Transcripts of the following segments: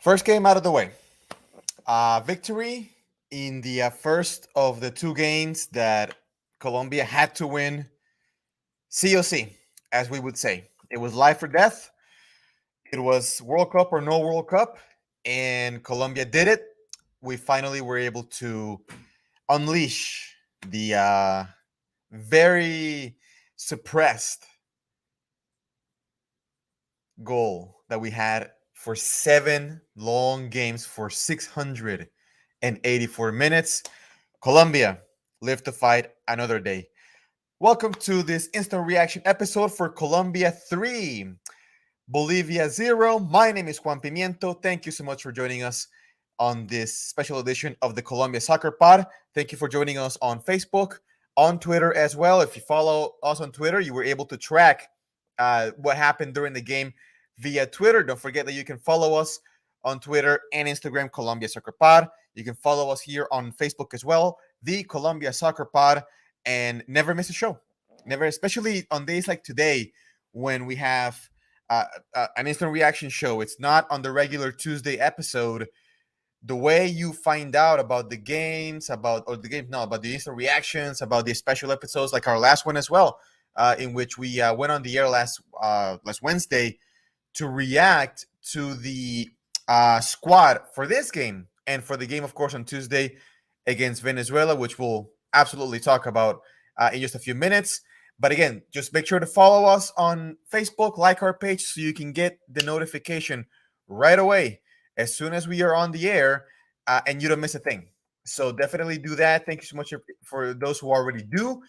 First game out of the way. Victory in the first of the two games that Colombia had to win. COC, as we would say. It was life or death. It was World Cup or no World Cup. And Colombia did it. We finally were able to unleash the very suppressed goal that we had for 7 long games for 684 minutes. Colombia lived to fight another day. Welcome to this instant reaction episode for Colombia 3, Bolivia 0. My name is Juan Pimiento. Thank you so much for joining us on this special edition of the Colombia Soccer Pod. Thank you for joining us on Facebook, on Twitter as well. If you follow us on Twitter, you were able to track what happened during the game via Twitter. Don't forget that you can follow us on Twitter and Instagram, Colombia Soccer Pod. You can follow us here on Facebook as well, the Colombia Soccer Pod, and never miss a show. Never, especially on days like today when we have an instant reaction show. It's not on the regular Tuesday episode. The way you find out about the games, about the instant reactions, about the special episodes, like our last one as well, in which we went on the air last Wednesday to react to the squad for this game and for the game, of course, on Tuesday against Venezuela, which we'll absolutely talk about in just a few minutes. But again, just make sure to follow us on Facebook, like our page, so you can get the notification right away as soon as we are on the air, and you don't miss a thing. So definitely do that. Thank you so much for those who already do.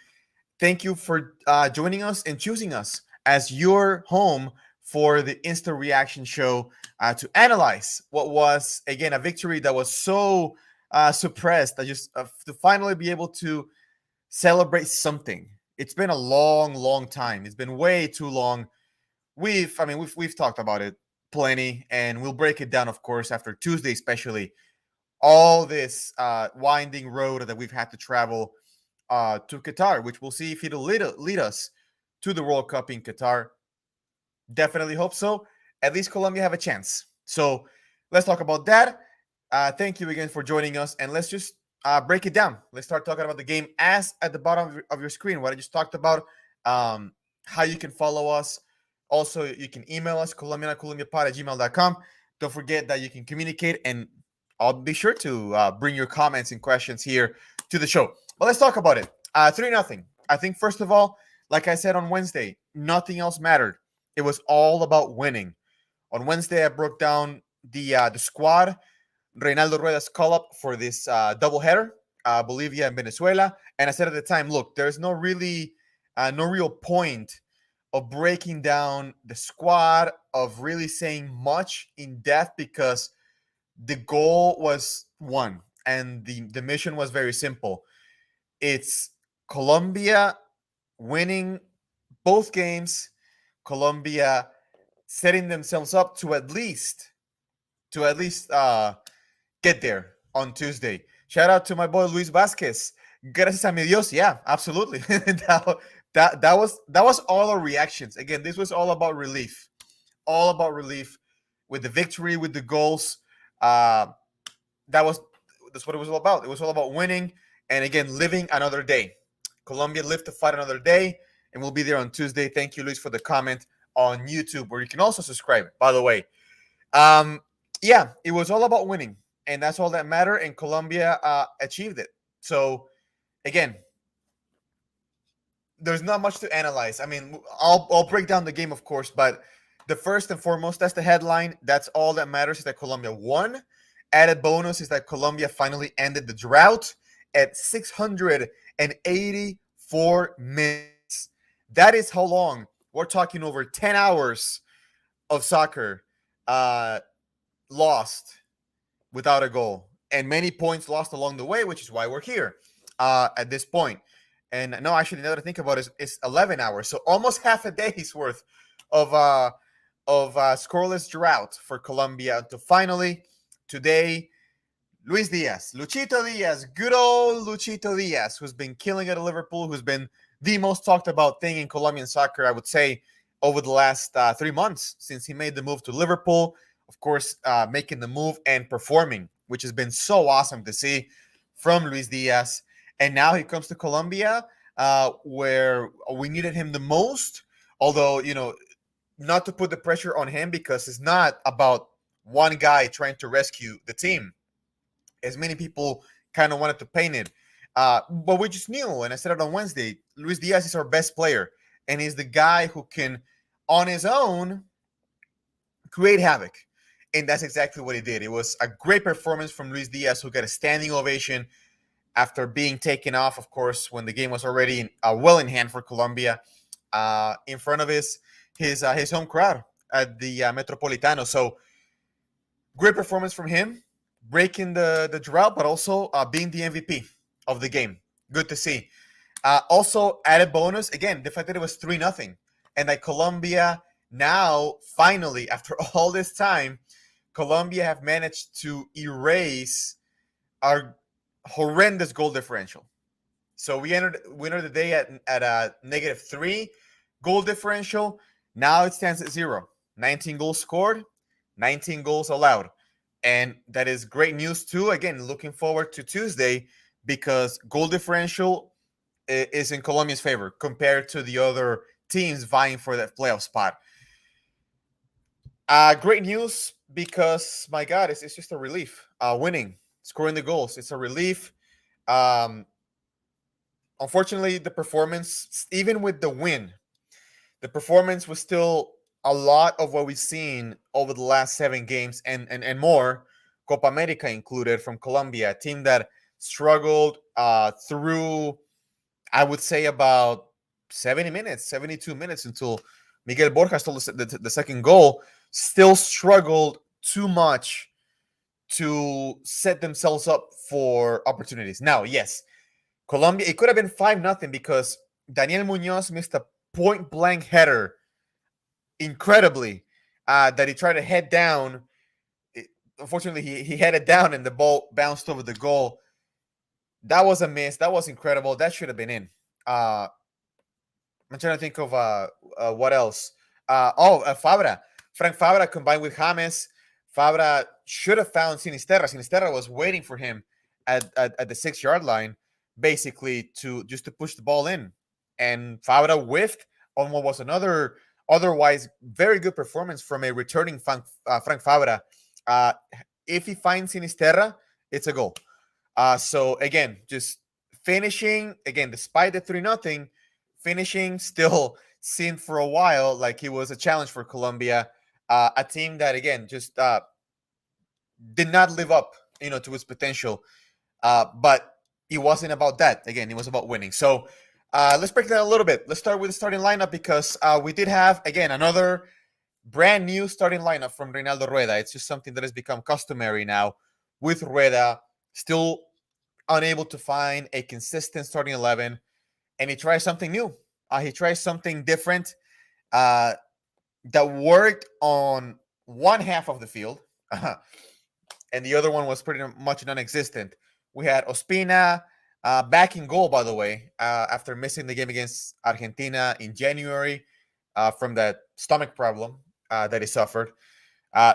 Thank you for joining us and choosing us as your home for the instant reaction show to analyze what was, again, a victory that was so suppressed. That just to finally be able to celebrate something. It's been a long time. It's been way too long. We've talked about it plenty, and we'll break it down, of course, after Tuesday, especially all this winding road that we've had to travel to Qatar, which we'll see if it'll lead us to the World Cup in Qatar. Definitely hope so. At least Colombia have a chance. So let's talk about that. Thank you again for joining us, and let's just break it down. Let's start talking about the game as at the bottom of your screen, what I just talked about, how you can follow us. Also, you can email us, colombiapod@gmail.com. Don't forget that you can communicate, and I'll be sure to bring your comments and questions here to the show. But let's talk about it. 3-0. I think, first of all, like I said on Wednesday, nothing else mattered. It was all about winning. On Wednesday, I broke down the squad, Reynaldo Rueda's call-up for this doubleheader, Bolivia and Venezuela. And I said at the time, look, there's no real point of breaking down the squad, of really saying much in depth, because the goal was won. And the mission was very simple. It's Colombia winning both games, Colombia setting themselves up to at least get there on Tuesday. Shout out to my boy Luis Vasquez. Gracias a mi Dios. Yeah, absolutely. that was all our reactions. Again, this was all about relief. All about relief with the victory, with the goals. That's what it was all about. It was all about winning, and again, living another day. Colombia lived to fight another day, and we'll be there on Tuesday. Thank you, Luis, for the comment on YouTube, where you can also subscribe, by the way. Yeah, it was all about winning, and that's all that mattered, and Colombia achieved it. So, again, there's not much to analyze. I mean, I'll break down the game, of course, but the first and foremost, that's the headline. That's all that matters, is that Colombia won. Added bonus is that Colombia finally ended the drought at 684 minutes. That is how long. We're talking over 10 hours of soccer lost without a goal, and many points lost along the way, which is why we're here at this point. And no, actually, now that I think about it, it's 11 hours, so almost half a day's worth of scoreless drought for Colombia to finally today. Luis Diaz, Luchito Diaz, good old Luchito Diaz, who's been killing it at Liverpool, who's been the most talked about thing in Colombian soccer, I would say, over the last 3 months since he made the move to Liverpool. of course, making the move and performing, which has been so awesome to see from Luis Diaz. And now he comes to Colombia, where we needed him the most. Although, not to put the pressure on him, because it's not about one guy trying to rescue the team, as many people kind of wanted to paint it. But we just knew, and I said it on Wednesday, Luis Diaz is our best player, and he's the guy who can, on his own, create havoc. And that's exactly what he did. It was a great performance from Luis Diaz, who got a standing ovation after being taken off, of course, when the game was already well in hand for Colombia, in front of his home crowd at the Metropolitano. So great performance from him, breaking the drought, but also being the MVP of the game. Good to see. Also, added bonus again, the fact that it was 3-0, and that Colombia now finally, after all this time, Colombia have managed to erase our horrendous goal differential. So we entered the day at a -3 goal differential. Now it stands at 0. 19 goals scored, 19 goals allowed. And that is great news too. Again, looking forward to Tuesday, because goal differential is in Colombia's favor compared to the other teams vying for that playoff spot. Great news, because my God, it's just a relief. Winning, scoring the goals, it's a relief. Um, Unfortunately, the performance, even with the win, the performance was still a lot of what we've seen over the last 7 games, and more, Copa America included, from Colombia, a team that struggled through, I would say, about 70 minutes, 72 minutes, until Miguel Borja stole the second goal. Still struggled too much to set themselves up for opportunities. Now, yes, Colombia, it could have been 5-0, because Daniel Munoz missed a point blank header, incredibly, that he tried to head down. Unfortunately, he headed down and the ball bounced over the goal. That was a miss. That was incredible. That should have been in. I'm trying to think of what else. Fabra. Frank Fabra combined with James. Fabra should have found Sinisterra. Sinisterra was waiting for him at the 6-yard line, basically, to push the ball in. And Fabra whiffed on what was another otherwise very good performance from a returning Frank Fabra. If he finds Sinisterra, it's a goal. So again, just finishing again, despite the 3-0, finishing still seemed for a while like it was a challenge for Colombia, a team that again just did not live up, to its potential. But it wasn't about that. Again, it was about winning. So let's break that a little bit. Let's start with the starting lineup, because we did have, again, another brand new starting lineup from Reinaldo Rueda. It's just something that has become customary now with Rueda, still unable to find a consistent starting 11. And he tries something new. He tries something different that worked on one half of the field, and the other one was pretty much non-existent. We had Ospina back in goal, by the way, after missing the game against Argentina in January from that stomach problem that he suffered.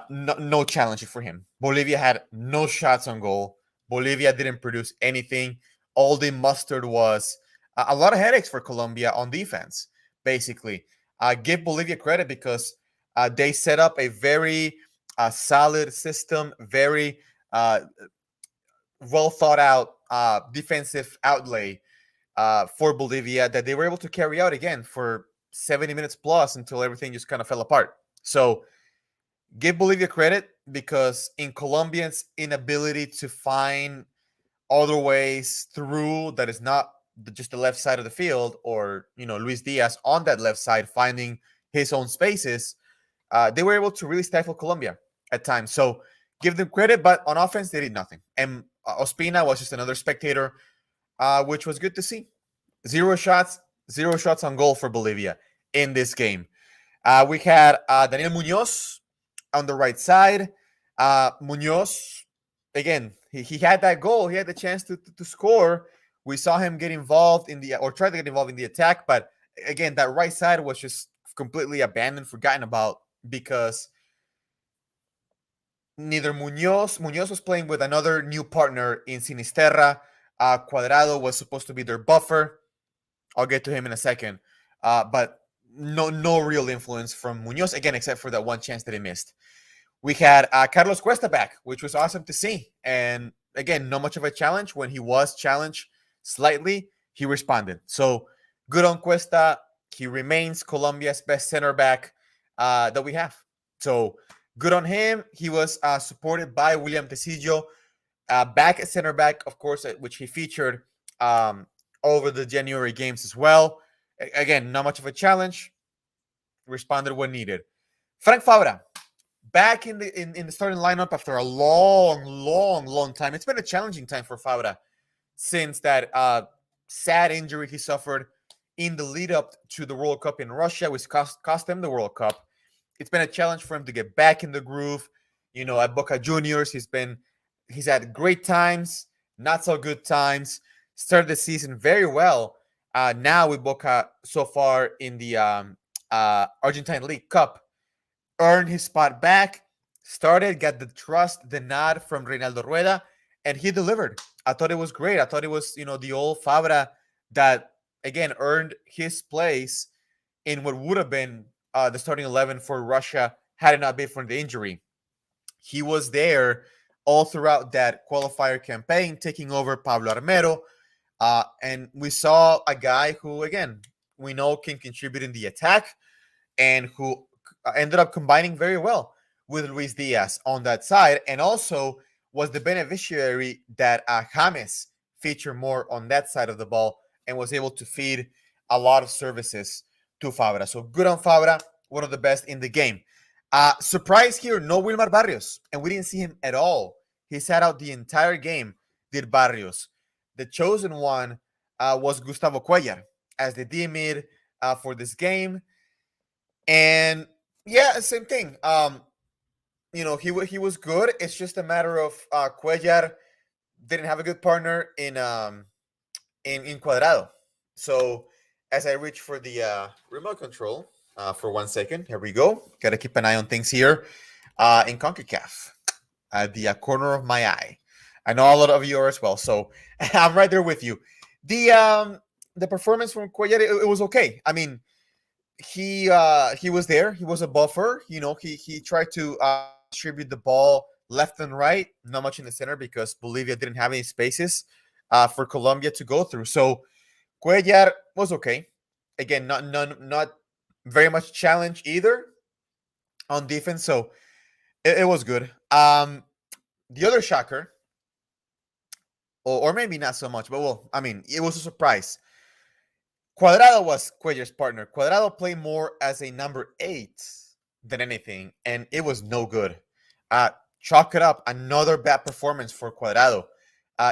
No challenge for him. Bolivia had no shots on goal. Bolivia didn't produce anything. All the mustard was a lot of headaches for Colombia on defense, basically. Give Bolivia credit, because they set up a very solid system, very well thought out defensive outlay for Bolivia, that they were able to carry out again for 70 minutes plus, until everything just kind of fell apart. So give Bolivia credit, because in Colombia's inability to find other ways through, that is not just the left side of the field, or Luis Diaz on that left side finding his own spaces, they were able to really stifle Colombia at times. So give them credit, but on offense they did nothing. And Ospina was just another spectator, which was good to see. 0 shots on goal for Bolivia in this game. We had Daniel Munoz on the right side. Munoz, again, he had that goal. He had the chance to score. We saw him get involved or try to get involved in the attack. But again, that right side was just completely abandoned, forgotten about, because neither Munoz was playing with another new partner in Sinisterra. Cuadrado was supposed to be their buffer. I'll get to him in a second. But no real influence from Munoz again, except for that one chance that he missed. We had Carlos Cuesta back, which was awesome to see. And again, not much of a challenge. When he was challenged slightly, he responded. So good on Cuesta. He remains Colombia's best center back that we have. So good on him. He was supported by William Tecillo, back at center back, of course, which he featured um, over the January games as well. Again, not much of a challenge. Responded when needed. Frank Fabra, back in the starting lineup after a long time. It's been a challenging time for Fabra since that sad injury he suffered in the lead up to the World Cup in Russia, which cost him the World Cup. It's been a challenge for him to get back in the groove. You know, at Boca Juniors, he's had great times, not so good times. Started the season very well. Now with Boca so far in the Argentine League Cup, earned his spot back, started, got the trust, the nod from Reinaldo Rueda, and he delivered. I thought it was great. I thought it was, the old Fabra that, again, earned his place in what would have been the starting 11 for Russia had it not been for the injury. He was there all throughout that qualifier campaign, taking over Pablo Armero. And we saw a guy who, again, we know can contribute in the attack and who ended up combining very well with Luis Diaz on that side, and also was the beneficiary that James featured more on that side of the ball and was able to feed a lot of services to Fabra. So good on Fabra, one of the best in the game. Surprise here, no Wilmar Barrios, and we didn't see him at all. He sat out the entire game, did Barrios. The chosen one was Gustavo Cuellar as the D mid for this game. And yeah, same thing. He was good. It's just a matter of Cuellar didn't have a good partner in Cuadrado. So as I reach for the remote control for 1 second, here we go. Got to keep an eye on things here in CONCACAF at the corner of my eye. I know a lot of you are as well, so I'm right there with you. The performance from Cuellar, it was okay. I mean, he was there. He was a buffer. He tried to distribute the ball left and right, not much in the center because Bolivia didn't have any spaces for Colombia to go through. So Cuellar was okay. Again, not very much challenge either on defense. So it was good. The other shocker, or maybe not so much, but well, I mean, it was a surprise. Cuadrado was Cuellar's partner. Cuadrado played more as a number 8 than anything, and it was no good. Chalk it up. Another bad performance for Cuadrado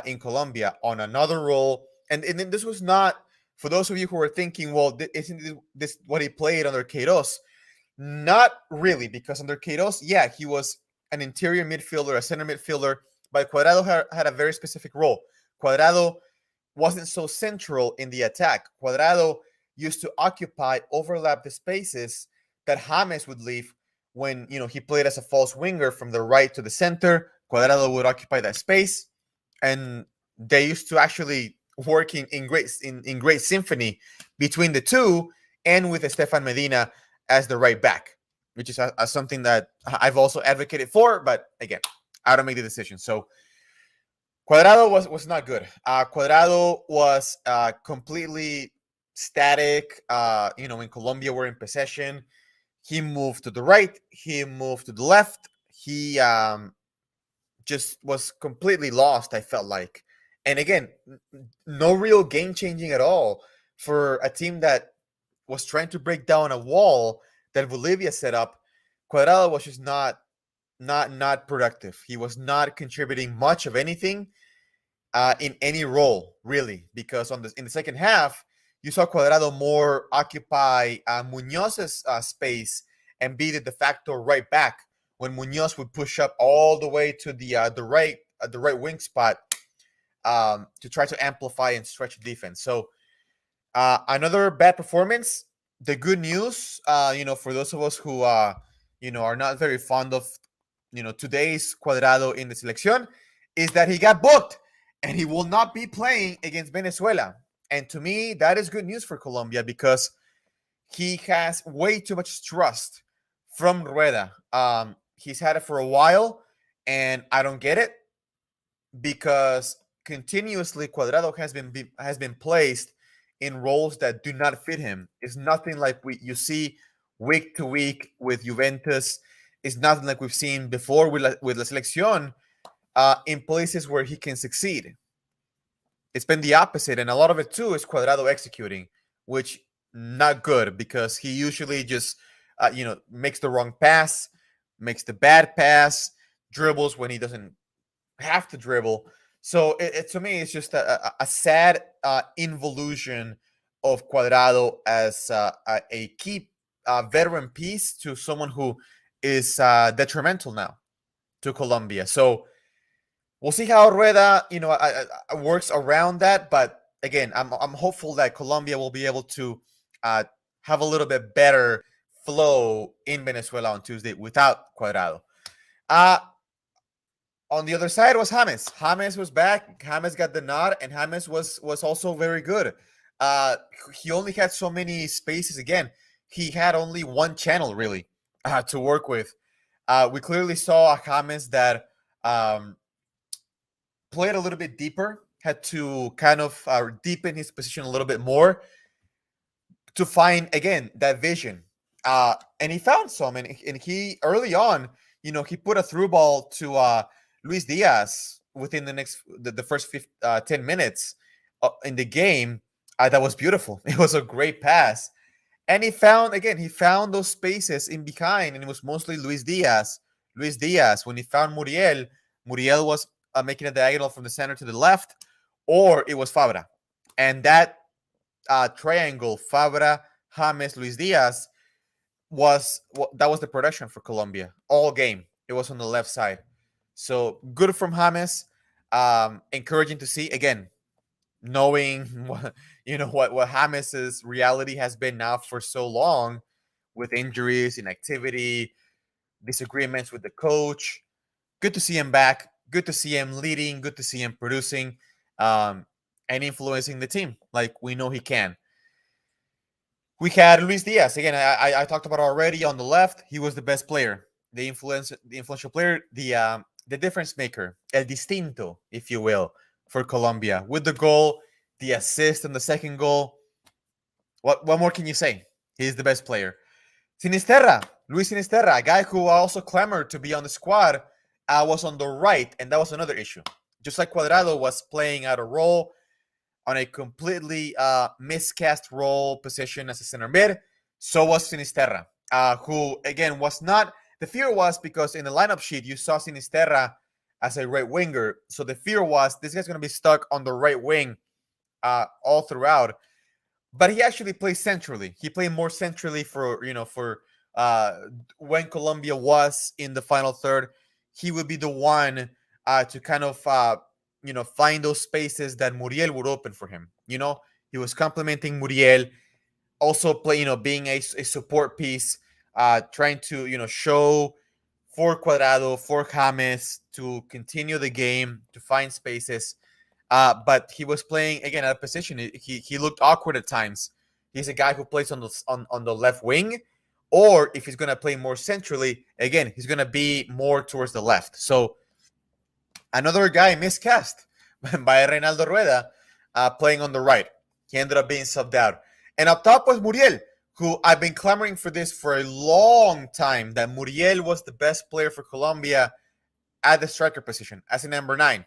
in Colombia on another role. And then this was not, for those of you who are thinking, well, isn't this what he played under Queiroz? Not really, because under Queiroz, yeah, he was an interior midfielder, a center midfielder, but Cuadrado had a very specific role. Cuadrado wasn't so central in the attack. Cuadrado used to occupy, overlap the spaces that James would leave when he played as a false winger from the right to the center. Cuadrado would occupy that space, and they used to actually work in great symphony between the two, and with Estefan Medina as the right back, which is something that I've also advocated for. But again, I don't make the decision. So Cuadrado was not good. Cuadrado was completely static. In Colombia, we're in possession. He moved to the right. He moved to the left. He just was completely lost, I felt like. And again, no real game changing at all for a team that was trying to break down a wall that Bolivia set up. Cuadrado was just not productive. He was not contributing much of anything in any role, really, because in the second half, you saw Cuadrado more occupy Munoz's space and be the de facto right back when Munoz would push up all the way to the right wing spot to try to amplify and stretch the defense. So another bad performance. The good news, for those of us who are not very fond of today's Cuadrado in the selección is that he got booked and he will not be playing against Venezuela. And to me, that is good news for Colombia because he has way too much trust from Rueda. He's had it for a while, and I don't get it because continuously Cuadrado has been placed in roles that do not fit him. It's nothing like you see week to week with Juventus. It's nothing like we've seen before with La Selección in places where he can succeed. It's been the opposite, and a lot of it too is Cuadrado executing, which not good because he usually just makes the wrong pass, makes the bad pass, dribbles when he doesn't have to dribble. So to me, it's just a sad involution of Cuadrado as a key veteran piece to someone who is detrimental now to Colombia. So we'll see how Rueda, works around that. But again, I'm hopeful that Colombia will be able to uh, have a little bit better flow in Venezuela on Tuesday without Cuadrado. Uh, on the other side was James. James was back. James got the nod, and James was also very good. Uh, he only had so many spaces. Again, he had only one channel really to work with. We clearly saw a James that um, played a little bit deeper, had to kind of deepen his position a little bit more to find again that vision. And he found some, and he early on, he put a through ball to Luis Diaz within the first 10 minutes in the game. That was beautiful. It was a great pass, and he found those spaces in behind, and it was mostly Luis Diaz. Luis Diaz, when he found Muriel was making a diagonal from the center to the left, or it was Fabra, and that triangle, Fabra, James, Luis Diaz, that was the production for Colombia all game. It was on the left side, so good from James. Encouraging to see again, knowing what James's reality has been now for so long, with injuries, inactivity, disagreements with the coach. Good to see him back. Good to see him leading. Good to see him producing and influencing the team like we know he can. We had Luis Diaz again. I talked about already on the left. He was the best player, the influential player, the difference maker, el distinto, if you will, for Colombia with the goal, the assist, and the second goal. What more can you say? He's the best player. Sinisterra, Luis Sinisterra, a guy who also clamored to be on the squad, was on the right, and that was another issue. Just like Cuadrado was playing out a role on a completely miscast role position as a center mid, so was Sinisterra, who again was not. The fear was because in the lineup sheet you saw Sinisterra as a right winger, so the fear was this guy's going to be stuck on the right wing all throughout. But he actually plays centrally. He played more centrally for uh, when Colombia was in the final third. He would be the one to kind of find those spaces that Muriel would open for him. He was complementing Muriel, also being a support piece, trying to show for Cuadrado, for James to continue the game, to find spaces. But he was playing again at a position. He looked awkward at times. He's a guy who plays on the left wing, or if he's gonna play more centrally, again he's gonna be more towards the left. So another guy miscast by Reinaldo Rueda, playing on the right. He ended up being subbed out, and up top was Muriel, who I've been clamoring for this for a long time. That Muriel was the best player for Colombia at the striker position as a number 9.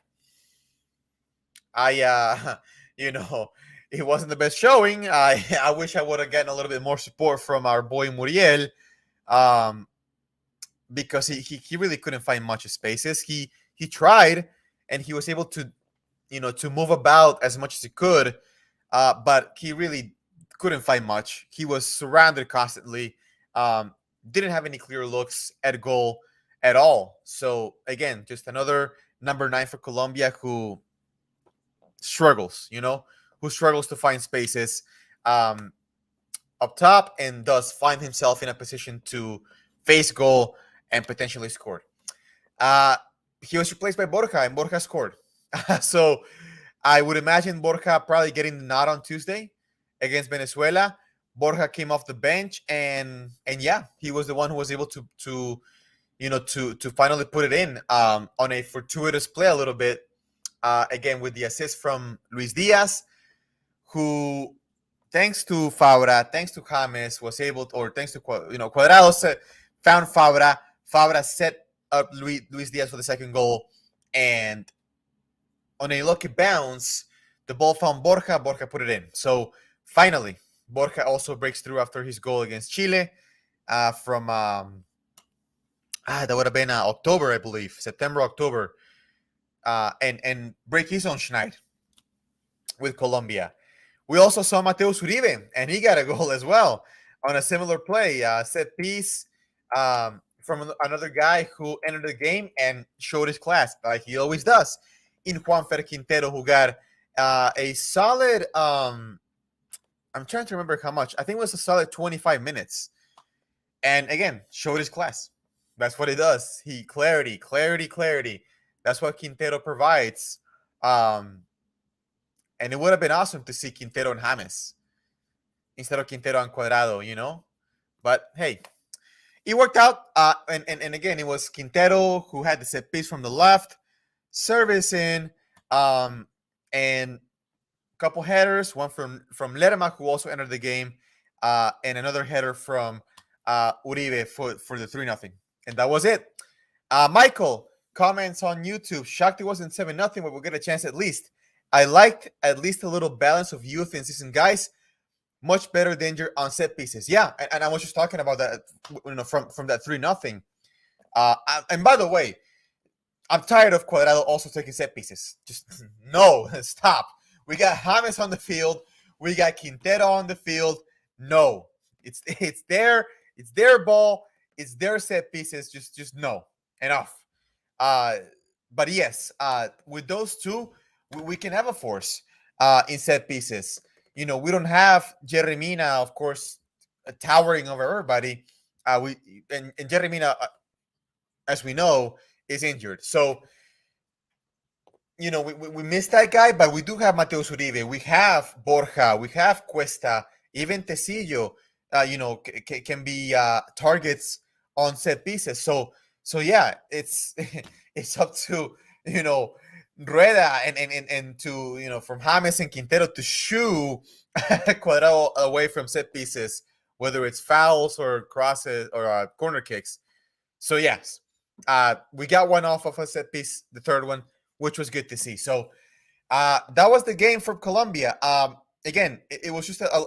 You know, it wasn't the best showing. I wish I would have gotten a little bit more support from our boy Muriel, um, because he really couldn't find much spaces. He tried, and he was able to move about as much as he could, but he really couldn't find much. He was surrounded constantly. Didn't have any clear looks at goal at all. So again, just another number 9 for Colombia who struggles, who struggles to find spaces up top and does find himself in a position to face goal and potentially score. Uh, he was replaced by Borja, and Borja scored. So I would imagine Borja probably getting the nod on Tuesday against Venezuela. Borja came off the bench, and yeah, he was the one who was able to finally put it in on a fortuitous play a little bit. Again, with the assist from Luis Diaz, who, thanks to Fabra, thanks to James, was able to, or thanks to Cuadrado found Fabra. Fabra set up Luis Diaz for the second goal, and on a lucky bounce, the ball found Borja. Borja put it in. So finally, Borja also breaks through after his goal against Chile from that would have been October, I believe, September, October, and break his own schneid with Colombia. We also saw Mateus Uribe, and he got a goal as well on a similar play, set piece from another guy who entered the game and showed his class, like he always does, in Juanfer Quintero, who got a solid, I'm trying to remember how much, I think it was a solid 25 minutes. And again, showed his class. That's what he does. Clarity. That's what Quintero provides. And it would have been awesome to see Quintero and James instead of Quintero and Cuadrado. But hey, it worked out. And again, it was Quintero who had the set piece from the left, service in, and a couple headers, one from Lerma, who also entered the game, and another header from Uribe for the 3-0. And that was it. Michael comments on YouTube. Shocked it wasn't 7-0, but we'll get a chance at least. I liked at least a little balance of youth in season, guys. Much better danger on set pieces. Yeah, and I was just talking about that, from that 3-0. And by the way, I'm tired of Cuadrado also taking set pieces. Just no, stop. We got James on the field. We got Quintero on the field. No, it's their ball. It's their set pieces. Just no, enough. But yes, with those two, we can have a force in set pieces. We don't have Jerry Mina, of course, towering over everybody. And Jerry Mina, as we know, is injured. So we missed that guy, but we do have Mateus Uribe, we have Borja, we have Cuesta, even Tecillo, can be targets on set pieces. So yeah, it's it's up to Rueda and to from James and Quintero to shoo Cuadrado away from set pieces, whether it's fouls or crosses or corner kicks. So yes, we got one off of a set piece, the third one, which was good to see. So that was the game from Colombia. Again, it was just a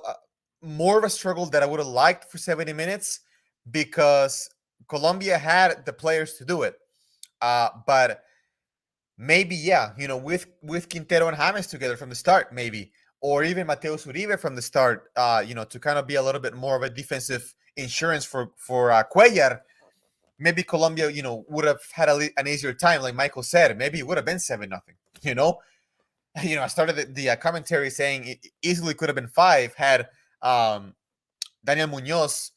more of a struggle that I would have liked for 70 minutes because Colombia had the players to do it. But maybe, yeah, with Quintero and James together from the start, maybe, or even Mateus Uribe from the start, to kind of be a little bit more of a defensive insurance for Cuellar. Maybe Colombia, would have had an easier time, like Michael said. Maybe it would have been 7-0. I started the commentary saying it easily could have been 5 had Daniel Munoz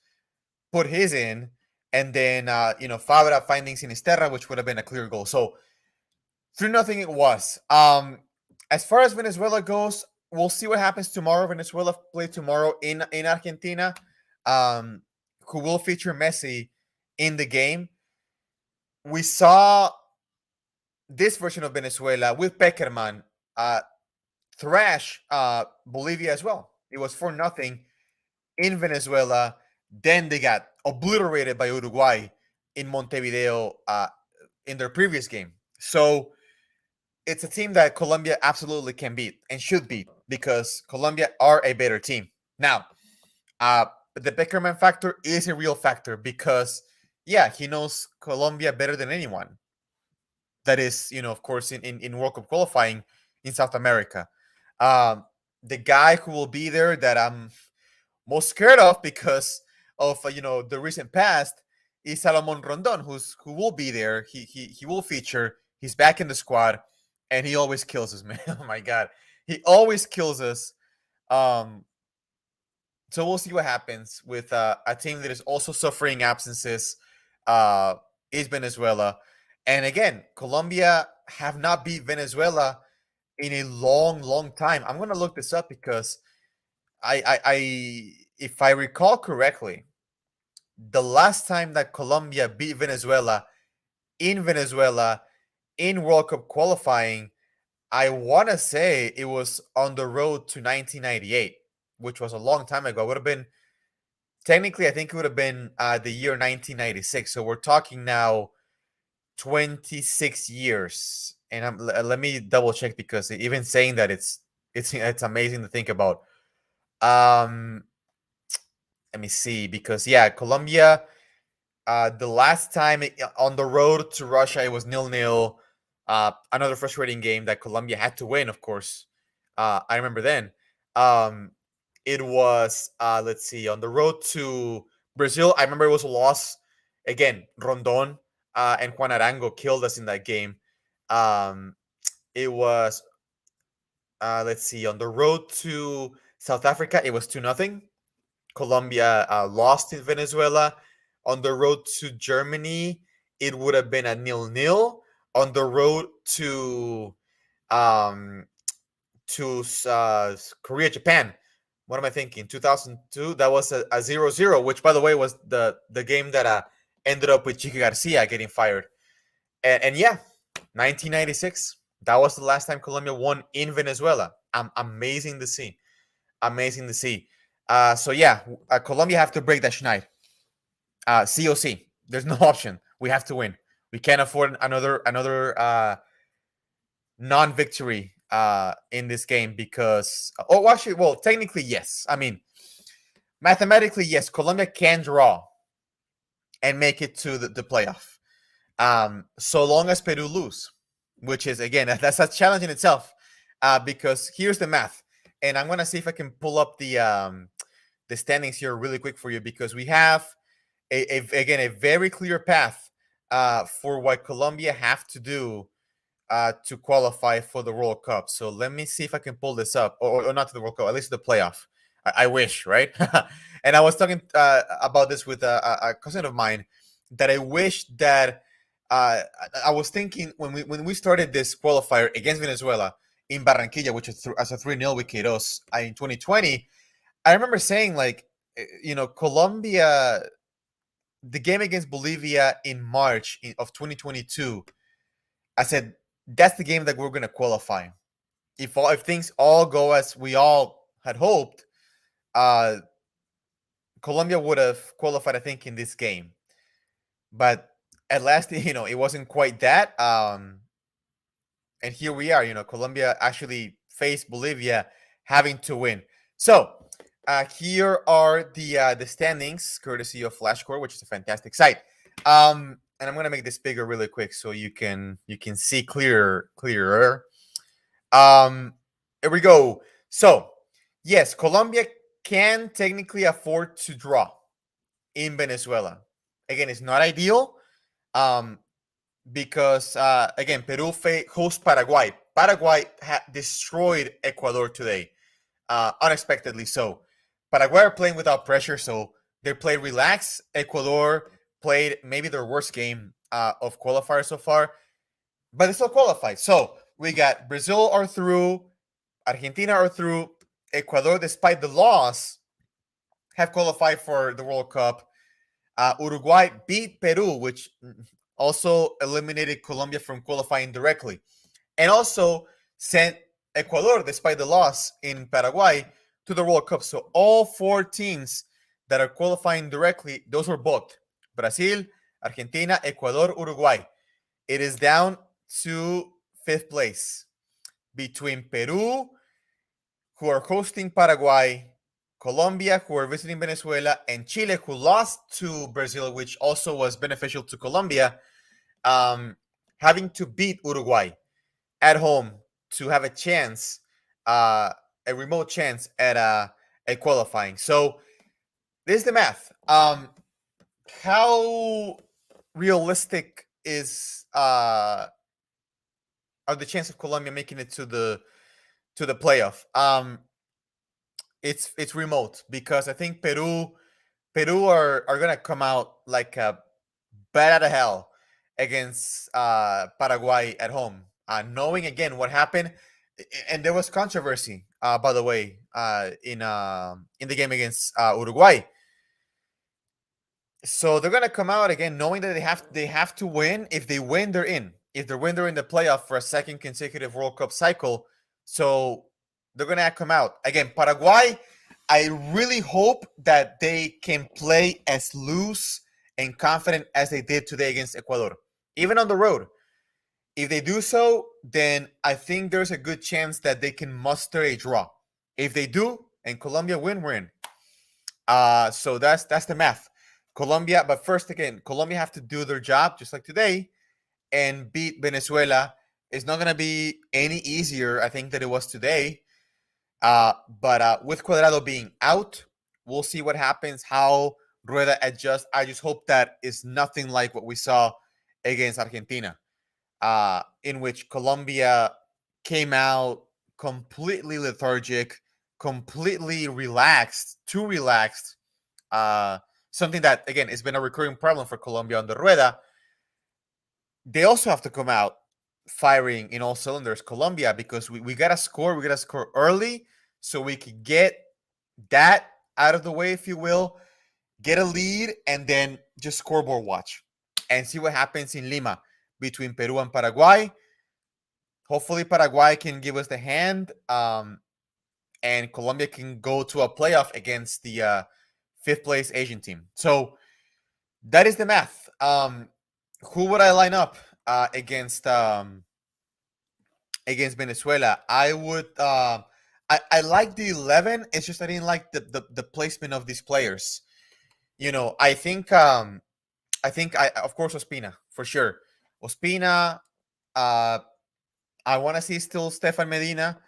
put his in, and then Fabra finding Sinisterra, which would have been a clear goal. So 3-0 it was. As far as Venezuela goes, we'll see what happens tomorrow. Venezuela play tomorrow in Argentina, who will feature Messi in the game. We saw this version of Venezuela with Peckerman thrash Bolivia as well. It was 4-0 in Venezuela. Then they got obliterated by Uruguay in Montevideo in their previous game. So it's a team that Colombia absolutely can beat and should beat because Colombia are a better team. Now, the Beckerman factor is a real factor because, yeah, he knows Colombia better than anyone. That is, of course, in World Cup qualifying in South America. The guy who will be there that I'm most scared of because of the recent past is Salomon Rondon, who will be there. He will feature. He's back in the squad, and he always kills us, man. Oh my god, he always kills us. So we'll see what happens with a team that is also suffering absences. Is Venezuela, And again, Colombia have not beat Venezuela in a long, long time. I'm gonna look this up because if I recall correctly, the last time that Colombia beat Venezuela in World Cup qualifying, I want to say it was on the road to 1998, which was a long time ago. It would have been technically, I think it would have been the year 1996. So we're talking now 26 years. And let me double check because even saying that it's amazing to think about. Um, Let me see because yeah, Colombia. The last time on the road to Russia, it was 0-0. Another frustrating game that Colombia had to win, of course. I remember then. Um, it was let's see, on the road to Brazil. I remember it was a loss. Again, Rondon and Juan Arango killed us in that game. Um, it was let's see, on the road to South Africa, it was 2-0. Colombia lost in Venezuela. On the road to Germany, it would have been a 0-0. On the road um, to Korea, Japan. What am I thinking? 2002. That was a 0-0, which, by the way, was the game that ended up with Chico Garcia getting fired. And yeah, 1996. That was the last time Colombia won in Venezuela. Amazing to see. Amazing to see. So yeah, Colombia have to break that schneid. COC. There's no option. We have to win. We can't afford another non-victory in this game because oh actually well technically yes. I mean mathematically yes. Colombia can draw and make it to the playoff. So long as Peru lose, which is again that's a challenge in itself. Because here's the math, and I'm gonna see if I can pull up the standings here really quick for you because we have again a very clear path for what Colombia have to do to qualify for the World Cup. So let me see if I can pull this up, or not to the World Cup, at least the playoff. I wish, right? And I was talking about this with a cousin of mine that I wish that I was thinking when we started this qualifier against Venezuela in Barranquilla, which is as a 3-0 with Queiroz in 2020. I remember saying like, Colombia, the game against Bolivia in March of 2022. I said that's the game that we're going to qualify. If things all go as we all had hoped, uh, Colombia would have qualified, I think, in this game. But at last, it wasn't quite that. And here we are. Colombia actually faced Bolivia having to win. So here are the standings, courtesy of Flashcore, which is a fantastic site. And I'm gonna make this bigger really quick so you can see clearer. Here we go. So yes, Colombia can technically afford to draw in Venezuela. Again, it's not ideal. Um, because again, Peru hosts Paraguay. Paraguay destroyed Ecuador today, unexpectedly so. Paraguay are playing without pressure, so they play relaxed. Ecuador played maybe their worst game of qualifier so far, but they still qualified. So we got Brazil are through, Argentina are through, Ecuador, despite the loss, have qualified for the World Cup. Uruguay beat Peru, which also eliminated Colombia from qualifying directly, and also sent Ecuador, despite the loss in Paraguay, to the World Cup. So all four teams that are qualifying directly, those were booked. Brazil, Argentina, Ecuador, Uruguay. It is down to fifth place between Peru, who are hosting Paraguay, Colombia, who are visiting Venezuela, and Chile, who lost to Brazil, which also was beneficial to Colombia, um, having to beat Uruguay at home to have a chance, a remote chance at a qualifying. So this is the math. How realistic are the chance of Colombia making it to the playoff? It's remote because I think Peru are gonna come out like a bat out of hell, against Paraguay at home, knowing again what happened, and there was controversy, by the way, in the game against Uruguay. So they're gonna come out again, knowing that they have to win. If they win, they're in. If they win, they're in the playoff for a second consecutive World Cup cycle. So they're gonna come out again. Paraguay, I really hope that they can play as loose and confident as they did today against Ecuador, even on the road. If they do so, then I think there's a good chance that they can muster a draw. If they do, and Colombia win, we're in. So that's the math. Colombia, but first again, Colombia have to do their job just like today and beat Venezuela. It's not gonna be any easier, I think, than it was today. But with Cuadrado being out, we'll see what happens. How Rueda adjusts. I just hope that is nothing like what we saw against Argentina, in which Colombia came out completely lethargic, completely relaxed, too relaxed. Something that, again, has been a recurring problem for Colombia under Rueda. They also have to come out firing in all cylinders, Colombia, because we got to score. We got to score early so we can get that out of the way, if you will, get a lead, and then just scoreboard watch and see what happens in Lima between Peru and Paraguay. Hopefully, Paraguay can give us the hand, and Colombia can go to a playoff against the fifth place Asian team. So that is the math. Who would I line up against Venezuela? I would. I like the 11. It's just I didn't like the placement of these players. I think. I of course Ospina for sure. Ospina. I want to see still Stefan Medina.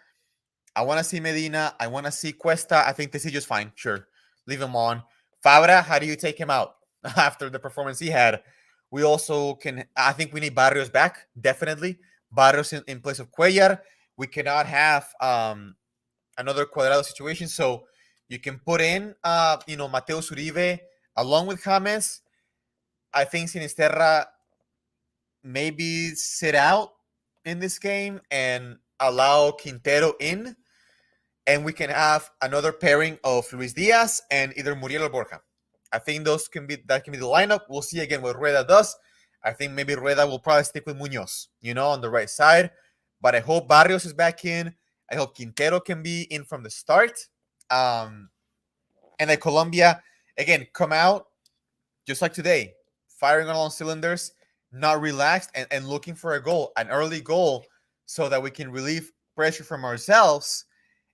I want to see Medina. I want to see Cuesta. I think Tecillo's fine. Sure. Leave him on. Fabra, how do you take him out after the performance he had? We also can, I think we need Barrios back. Definitely. Barrios in place of Cuellar. We cannot have another Cuadrado situation. So you can put in, Mateus Uribe along with James. I think Sinisterra maybe sit out in this game and allow Quintero in, and we can have another pairing of Luis Diaz and either Muriel or Borja. I think that can be the lineup. We'll see again what Rueda does. I think maybe Rueda will probably stick with Munoz, on the right side. But I hope Barrios is back in. I hope Quintero can be in from the start. And that Colombia, again, come out just like today, firing on all cylinders, not relaxed, and looking for a goal, an early goal, so that we can relieve pressure from ourselves.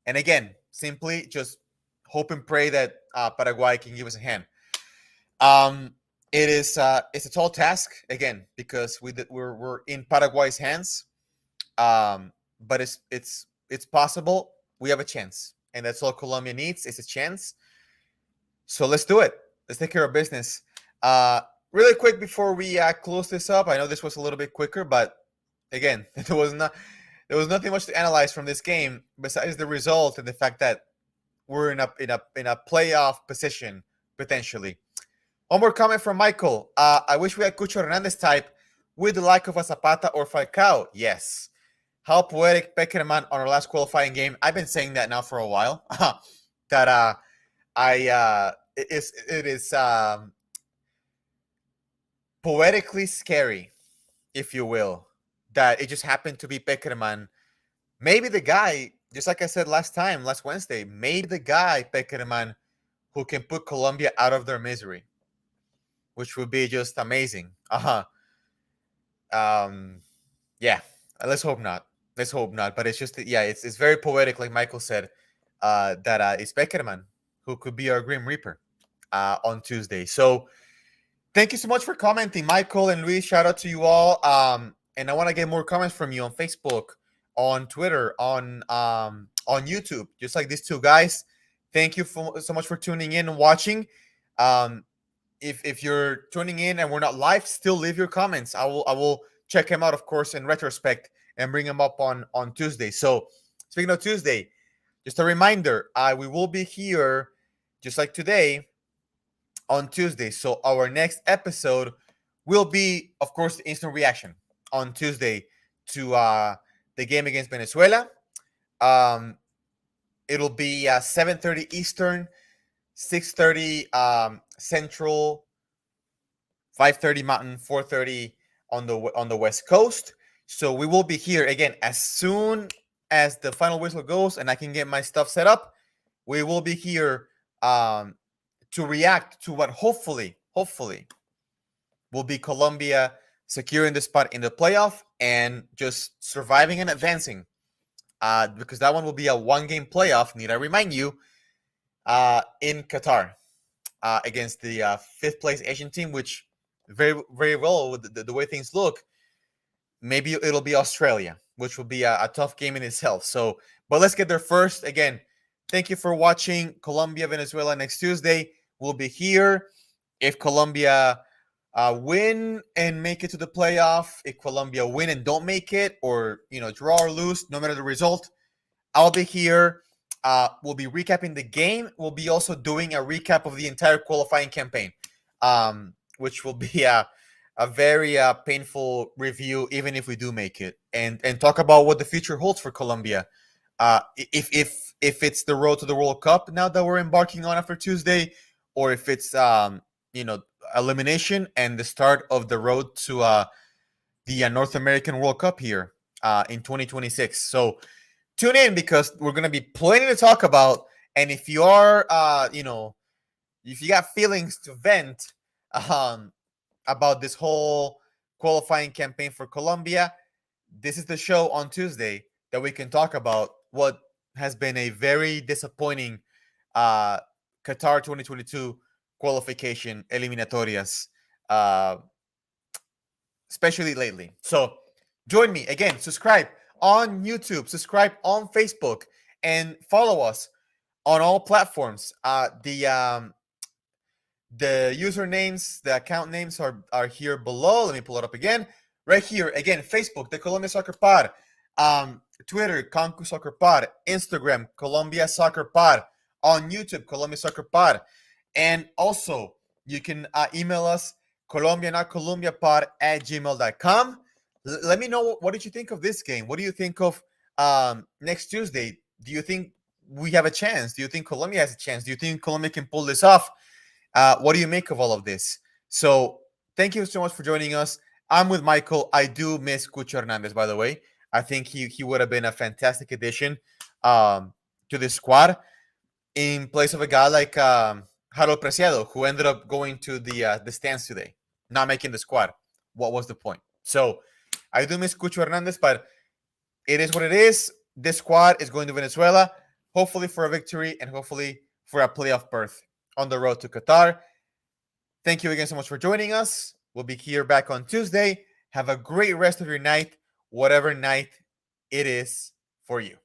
And again, simply just hope and pray that Paraguay can give us a hand. It's a tall task again because we're in Paraguay's hands, but it's possible. We have a chance, and that's all Colombia needs is a chance. So let's do it. Let's take care of business. Really quick before we close this up. I know this was a little bit quicker, but again, there was nothing much to analyze from this game besides the result and the fact that we're in a playoff position potentially. One more comment from Michael. I wish we had Cucho Hernandez type with the like of a Zapata or Falcao. Yes. How poetic Peckerman on our last qualifying game. I've been saying that now for a while. That it is poetically scary, if you will, that it just happened to be Peckerman. Maybe the guy, just like I said last Wednesday, made the guy Peckerman who can put Colombia out of their misery, which would be just amazing. Yeah. Let's hope not. But it's just, yeah, it's very poetic, like Michael said, that it's Peckerman who could be our Grim Reaper on Tuesday. So thank you so much for commenting, Michael and Luis. Shout out to you all. And I want to get more comments from you on Facebook, on Twitter, on YouTube, just like these two guys. Thank you so much for tuning in and watching. If you're tuning in and we're not live, still leave your comments. I will check them out, of course, in retrospect and bring them up on Tuesday. So speaking of Tuesday, just a reminder, we will be here just like today on Tuesday. So our next episode will be, of course, the instant reaction on Tuesday to the game against Venezuela. Um, it'll be 7:30 Eastern, 6:30 Central, 5:30 Mountain, 4:30 on the West Coast. So we will be here again as soon as the final whistle goes and I can get my stuff set up. We will be here to react to what hopefully will be Colombia securing the spot in the playoff and just surviving and advancing. Because that one will be a one-game playoff, need I remind you, in Qatar against the fifth place Asian team, which very well with the way things look, maybe it'll be Australia, which will be a tough game in itself. So, but let's get there first. Again, thank you for watching Colombia, Venezuela next Tuesday. We'll be here. If Colombia win and make it to the playoff, if Colombia win and don't make it, or draw or lose, no matter the result, I'll be here. We'll be recapping the game. We'll be also doing a recap of the entire qualifying campaign, which will be a very painful review, even if we do make it, and talk about what the future holds for Colombia. If it's the road to the World Cup now that we're embarking on after Tuesday, or if it's elimination and the start of the road to the North American World Cup here in 2026. So tune in because we're going to be plenty to talk about. And if you are, if you got feelings to vent about this whole qualifying campaign for Colombia, this is the show on Tuesday that we can talk about what has been a very disappointing Qatar 2022 qualification eliminatorias, especially lately. So join me again, subscribe on YouTube, subscribe on Facebook, and follow us on all platforms. The usernames, the account names are here below. Let me pull it up again. Right here, again, Facebook, the Colombia Soccer Pod. Twitter, Concu Soccer Pod. Instagram, Colombia Soccer Pod. On YouTube, Colombia Soccer Pod. And also, you can email us, colombianotcolombiapod@gmail.com. Let me know what did you think of this game. What do you think of next Tuesday? Do you think we have a chance? Do you think Colombia has a chance? Do you think Colombia can pull this off? What do you make of all of this? So thank you so much for joining us. I'm with Michael. I do miss Cucho Hernandez, by the way. I think he would have been a fantastic addition to this squad in place of a guy like Harold Preciado, who ended up going to the stands today, not making the squad. What was the point? So I do miss Cucho Hernandez, but it is what it is. This squad is going to Venezuela, hopefully for a victory and hopefully for a playoff berth on the road to Qatar. Thank you again so much for joining us. We'll be here back on Tuesday. Have a great rest of your night, whatever night it is for you.